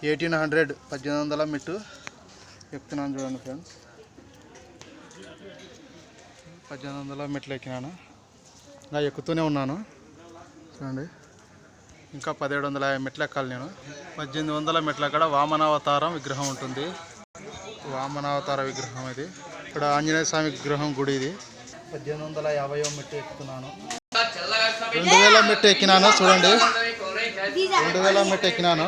1800 1800 మెట్టు ఎక్కుతున్నాను చూడండి ఫ్రెండ్స్. 1800 మెట్లు ఎక్కినాను, ఇంకా ఎక్కుతూనే ఉన్నాను చూడండి. ఇంకా 1750 మెట్లు ఎక్కాలి నేను. 1800 మెట్ల అక్కడ వామనావతారం విగ్రహం ఉంటుంది. వామనావతార విగ్రహం ఇది. ఇక్కడ ఆంజనేయ స్వామి విగ్రహం గుడి ఇది. 1850 మెట్టు ఎక్కుతున్నాను. 2000 మెట్టు ఎక్కినాను చూడండి. 2000 మెట్టు ఎక్కినాను.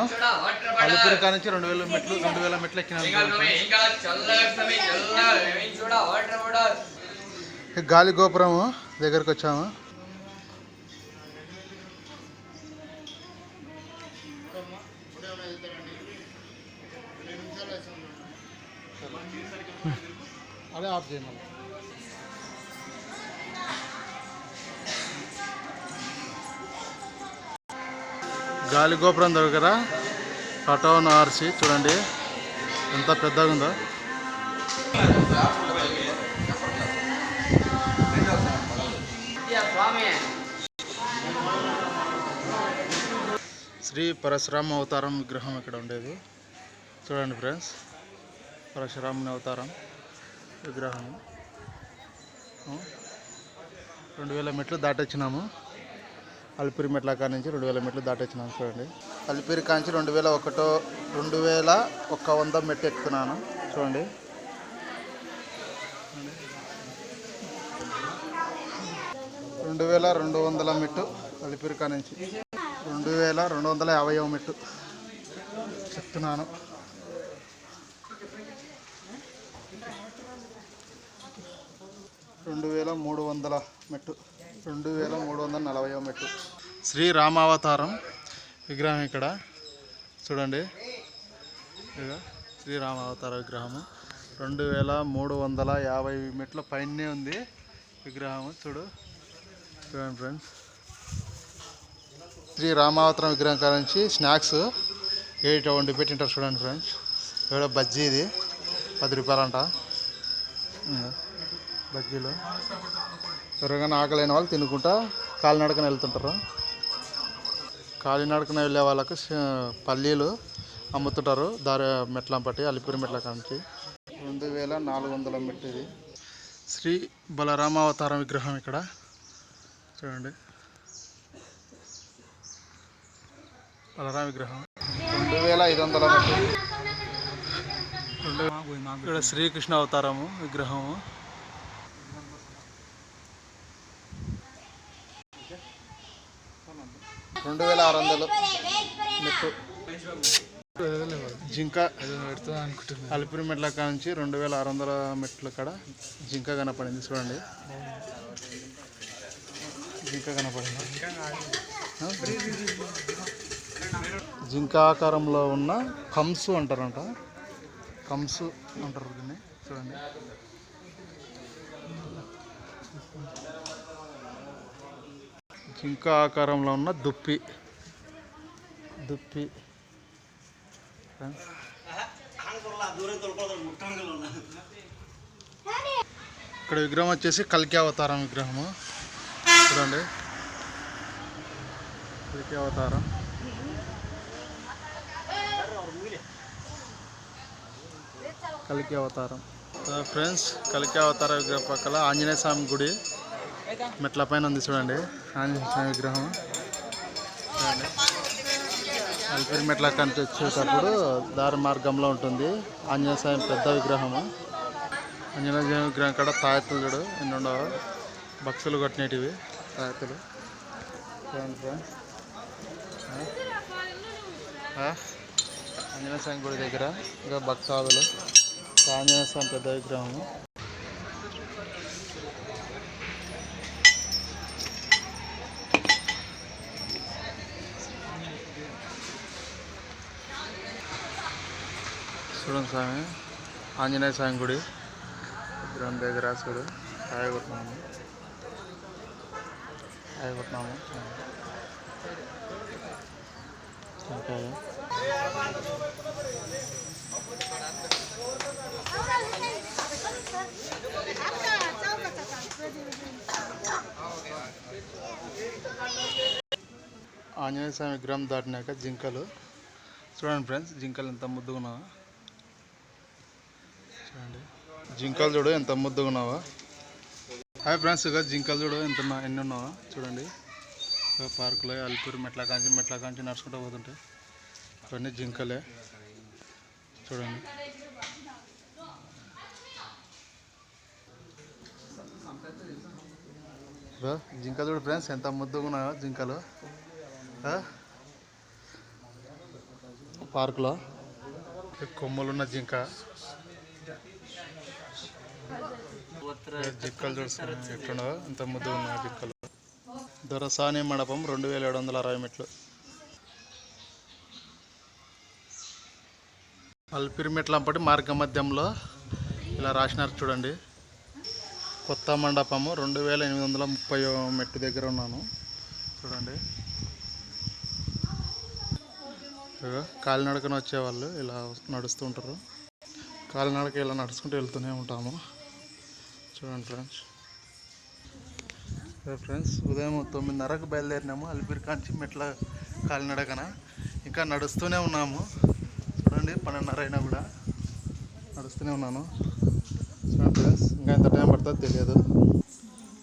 అలిపిరి కానించి 2000 మెట్లు ఎక్కినాను. గాలి గోపురము దగ్గరకు వచ్చాము. అదే ఆఫ్ చేయాలి. గాలి గోపురం దగ్గర కటౌన్ ఆర్సి చూడండి ఎంత పెద్దగా ఉందో. శ్రీ పరశురామ అవతారం విగ్రహం ఇక్కడ ఉండేది చూడండి ఫ్రెండ్స్. పరశురాముని అవతారం విగ్రహం. 2000 మెట్లు దాటొచ్చినాము. అలిపిరి మెట్ల కాడ నుంచి 2000 మెట్లు దాటొచ్చినాము చూడండి. అలిపిరి కాంచి 2100 మెట్టు ఎక్కుతున్నాను చూడండి. 2200 మెట్టు అలిపిరి కాడ నుంచి 2250 మెట్టు చెప్తున్నాను. 2300 మెట్టు 2340 మెట్టు. శ్రీరామావతారం విగ్రహం ఇక్కడ చూడండి. శ్రీరామావతార విగ్రహము 2350 మెట్ల పైనే ఉంది విగ్రహము. చూడండి ఫ్రెండ్స్. శ్రీరామావతారం విగ్రహం కాడ నుంచి స్నాక్స్ వండి పెట్టింటారు చూడండి ఫ్రెండ్స్. ఇక్కడ బజ్జీ ఇది 10 రూపాయలంట బజ్జీలు. ఎవరికైనా ఆకలైన వాళ్ళు తినుకుంటా కాలినడకన వెళ్తుంటారు. కాలినడకన వెళ్ళే వాళ్ళకు పల్లీలు అమ్ముతుంటారు దారి మెట్ల పట్టి అలిపిరి మెట్ల కాంచి. 2400 మెట్టు ఇది. శ్రీ బలరామావతారం విగ్రహం ఇక్కడ చూడండి. బలరామ విగ్రహం 2500 మెట్టు. ఇక్కడ శ్రీకృష్ణ అవతారము విగ్రహము 2600 మెట్టు. జింక అలిపిరి మెట్ల కాడ నుంచి 2600 మెట్ల కాడ జింక కనపడింది చూడండి. జింక కనపడింది. జింక ఆకారంలో ఉన్న కంసు అంటారంట. కంసు అంటారు దీన్ని చూడండి. జింక ఆకారంలో ఉన్న దుప్పి ఇక్కడ విగ్రహం వచ్చేసి కల్కి అవతారం విగ్రహము చూడండి. కల్కి అవతారం ఫ్రెండ్స్. కల్కి అవతార విగ్రహం పక్కల ఆంజనేయ స్వామి గుడి మెట్ల పైన ఉంది చూడండి. ఆంజనేయ స్వామి విగ్రహం చూడండి. అలిపిరి మెట్ల కంటే వచ్చేటప్పుడు దారి మార్గంలో ఉంటుంది ఆంజనేయ స్వామి పెద్ద విగ్రహము. ఆంజనేయ స్వామి విగ్రహం కాడ తాయెత్తులు చూడు ఎన్నుండో భక్తులు కట్టినవి తాయెత్తులు చూడండి ఫ్రెండ్స్. ఆంజనేయ స్వామి గుడి దగ్గర ఇంకా భక్తాదులు ఆంజనేయ స్వామి పెద్ద విగ్రహము. చూడండి స్వామి ఆంజనేయ స్వామి గుడి విగ్రహం దగ్గర చూడు హాయిగొట్టినాము. ఆంజనేయ స్వామి విగ్రహం దాటినాక జింకలు చూడండి ఫ్రెండ్స్, జింకలు ఎంత ముద్దుగా ఉన్నావా చూడండి. జింకలు చూడు ఎంత ముద్దుగా ఉన్నావా. హాయ్ ఫ్రెండ్స్, ఇక జింకలు చూడు ఎన్ని ఉన్నావా చూడండి. పార్కులో అల్పూరు మెట్ల కాంచి నడుచుకుంటూ పోతుంటాయి. ఇవన్నీ జింకలే చూడండి. జింక చూడు ఫ్రెండ్స్ ఎంత ముద్దుగా ఉన్నాయో జింకలు. పార్కులో కొమ్ములున్న జింక. జింకలు చూస్తున్నాయి ఎట్లున్నాయో, ఎంత ముద్దుగా ఉన్నాయో జింకలు. దొరసాని మండపం 2760 మెట్లు. అల్పిరి మెట్లంపటి మార్గ మధ్యంలో ఇలా రాసినారు చూడండి. కొత్త మండపము 2830 మెట్టు దగ్గర ఉన్నాను చూడండి. కాలినడకన వచ్చేవాళ్ళు ఇలా నడుస్తూ ఉంటారు. కాలినడక ఇలా నడుచుకుంటూ వెళ్తూనే ఉంటాము చూడండి ఫ్రెండ్స్. ఫ్రెండ్స్, ఉదయం 9:30కు బయలుదేరినాము అల్పిరి కాంచి మెట్ల కాలినడకన. ఇంకా నడుస్తూనే ఉన్నాము చూడండి. 12:30 అయినా కూడా నడుస్తూనే ఉన్నాను చూడండి ఫ్రెండ్స్. ఇంకా ఎంత టైం పడుతుందో తెలియదు,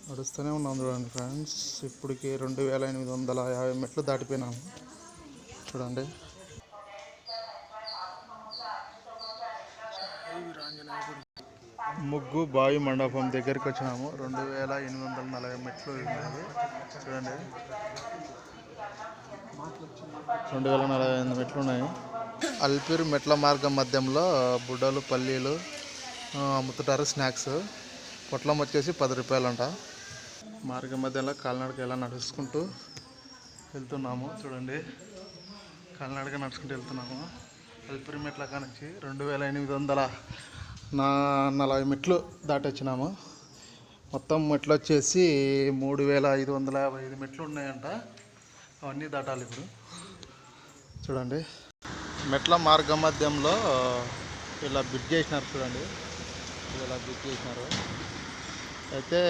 నడుస్తూనే ఉన్నాము చూడండి ఫ్రెండ్స్. ఇప్పటికి 2850 మెట్లు దాటిపోయినాము చూడండి. ముగ్గు బావి మండపం దగ్గరికి వచ్చినాము. 2840 మెట్లు ఉన్నాయి చూడండి. 2045 మెట్లు ఉన్నాయి. అల్పిరి మెట్ల మార్గం మధ్యంలో బుడ్డలు పల్లీలు అమ్ముతుంటారు, స్నాక్స్. పొట్లం వచ్చేసి 10 రూపాయలంట. మార్గం మధ్యలో కాలినడక ఎలా నడుచుకుంటూ వెళ్తున్నాము చూడండి. కాలినడక నడుచుకుంటూ వెళ్తున్నాము. అల్పిరి మెట్ల కానించి 2840 మెట్లు దాటి వచ్చినాము. మొత్తం మెట్లు వచ్చేసి 3555 మెట్లు ఉన్నాయంట. అవన్నీ దాటాలి ఇప్పుడు చూడండి. మెట్ల మార్గ మధ్యంలో ఇలా బ్రిడ్జ్ చేసినారు చూడండి. ఇలా బ్రిడ్జ్ చేసినారు. అయితే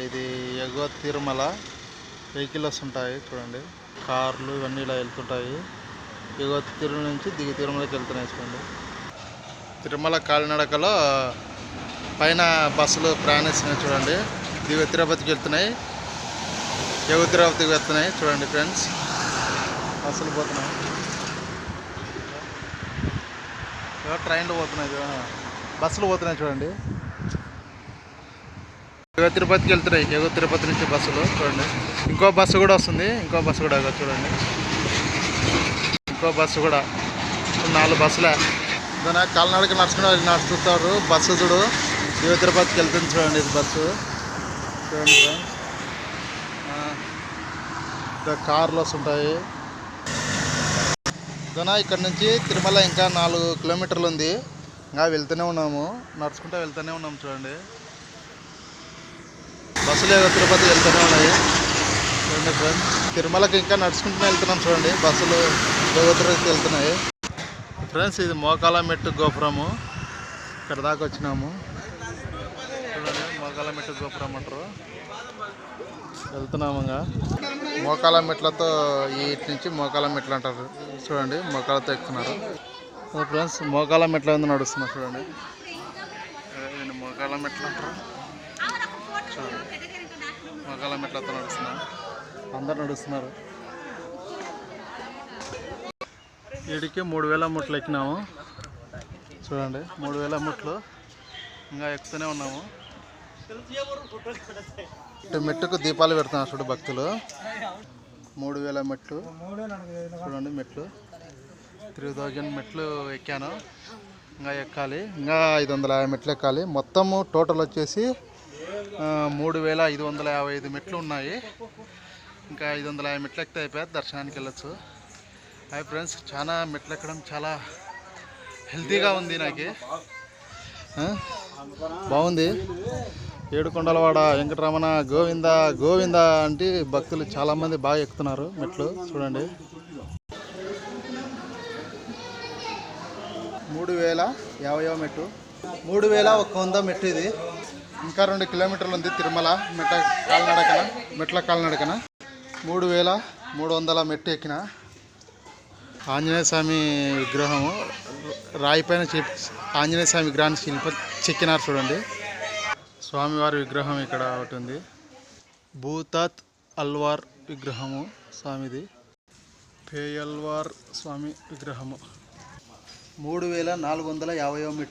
ఇది ఎగువ తిరుమల వెహికల్స్ ఉంటాయి చూడండి. కార్లు ఇవన్నీ ఇలా వెళ్తుంటాయి. ఎగువ తిరుమల నుంచి దిగి తిరుమలకి వెళ్తున్నాయి చూడండి. తిరుమల కాలినడకలో పైన బస్సులు ప్రయాణిస్తున్నాయి చూడండి. దిగువ తిరుపతికి వెళ్తున్నాయి, ఎగువ తిరుపతికి వెళ్తున్నాయి చూడండి ఫ్రెండ్స్. బస్సులు పోతున్నాయి, ట్రైన్లు పోతున్నాయి, బస్సులు పోతున్నాయి చూడండి. ఎగువ తిరుపతికి వెళ్తున్నాయి, ఎగువ తిరుపతి నుంచి బస్సులు చూడండి. ఇంకో బస్సు కూడా వస్తుంది, ఇంకో బస్సు కూడా చూడండి. ఇంకో బస్సు కూడా 4 బస్సులే. దాని కాలినడక నడుస్తుంటారు. బస్సు చూడు ఎగువ తిరుపతికి వెళ్తుంది చూడండి. ఇది బస్సు చూడండి. కార్లు వస్తుంటాయి. ఇక్కడ నుంచి తిరుమల ఇంకా 4 కిలోమీటర్లు ఉంది. ఇంకా వెళ్తూనే ఉన్నాము, నడుచుకుంటూ వెళ్తూనే ఉన్నాము చూడండి. బస్సులు ఎగువ తిరుపతి వెళ్తూనే ఉన్నాయి చూడండి ఫ్రెండ్స్. తిరుమలకి ఇంకా నడుచుకుంటూనే వెళ్తున్నాం చూడండి. బస్సులు ఎగువ తిరుపతి వెళ్తున్నాయి ఫ్రెండ్స్. ఇది మోకాల మెట్టు గోపురము, ఇక్కడ దాకా వచ్చినాము చూడండి. మోకాల మెట్టు గోపురం అంటారు. వెళ్తున్నాము ఇంకా మోకాల మెట్లతో, వీటి నుంచి మోకాల మెట్లు అంటారు చూడండి. మోకాలతో ఎక్కుతున్నారు ఫ్రెండ్స్. మోకాల మెట్ల మీద నడుస్తున్నారు చూడండి. మోకాల మెట్లు అంటారు చూడండి. మోకాల మెట్లతో నడుస్తున్నారు, అందరు నడుస్తున్నారు. వీడికి 3000 మెట్లు ఎక్కినాము చూడండి. 3000 మెట్లు ఇంకా ఎక్కుతూనే ఉన్నాము. మెట్టుకు దీపాలు పెడుతున్నారు చూడు భక్తులు. 3000 మెట్లు చూడండి. మెట్లు 3000 మెట్లు ఎక్కాను. ఇంకా ఎక్కాలి, ఇంకా 550 మెట్లు ఎక్కాలి. మొత్తము టోటల్ వచ్చేసి 3555 మెట్లు ఉన్నాయి. ఇంకా 550 మెట్లు ఎక్కితే అయిపోయాయి, దర్శనానికి వెళ్ళొచ్చు. హాయ్ ఫ్రెండ్స్, చాలా మెట్లు ఎక్కడం చాలా హెల్తీగా ఉంది. నాకు బాగుంది. ఏడుకొండలవాడ వెంకటరమణ గోవింద గోవింద అంటే భక్తులు చాలామంది బాగా ఎక్కుతున్నారు మెట్లు చూడండి. 3050 మెట్టు, 3100 మెట్టు. ఇది ఇంకా 2 కిలోమీటర్లు ఉంది తిరుమల మెట్ల కాలినడకన. 3300 మెట్టు ఎక్కిన ఆంజనేయ స్వామి విగ్రహము రాయి పైన ఆంజనేయ స్వామి విగ్రహాన్ని చెక్కినారు చూడండి. స్వామివారి విగ్రహం ఇక్కడ ఒకటి ఉంది. భూతాత్ అల్వార్ విగ్రహము స్వామిది. పేయల్వార్ స్వామి విగ్రహము 3450వ మెట్టు.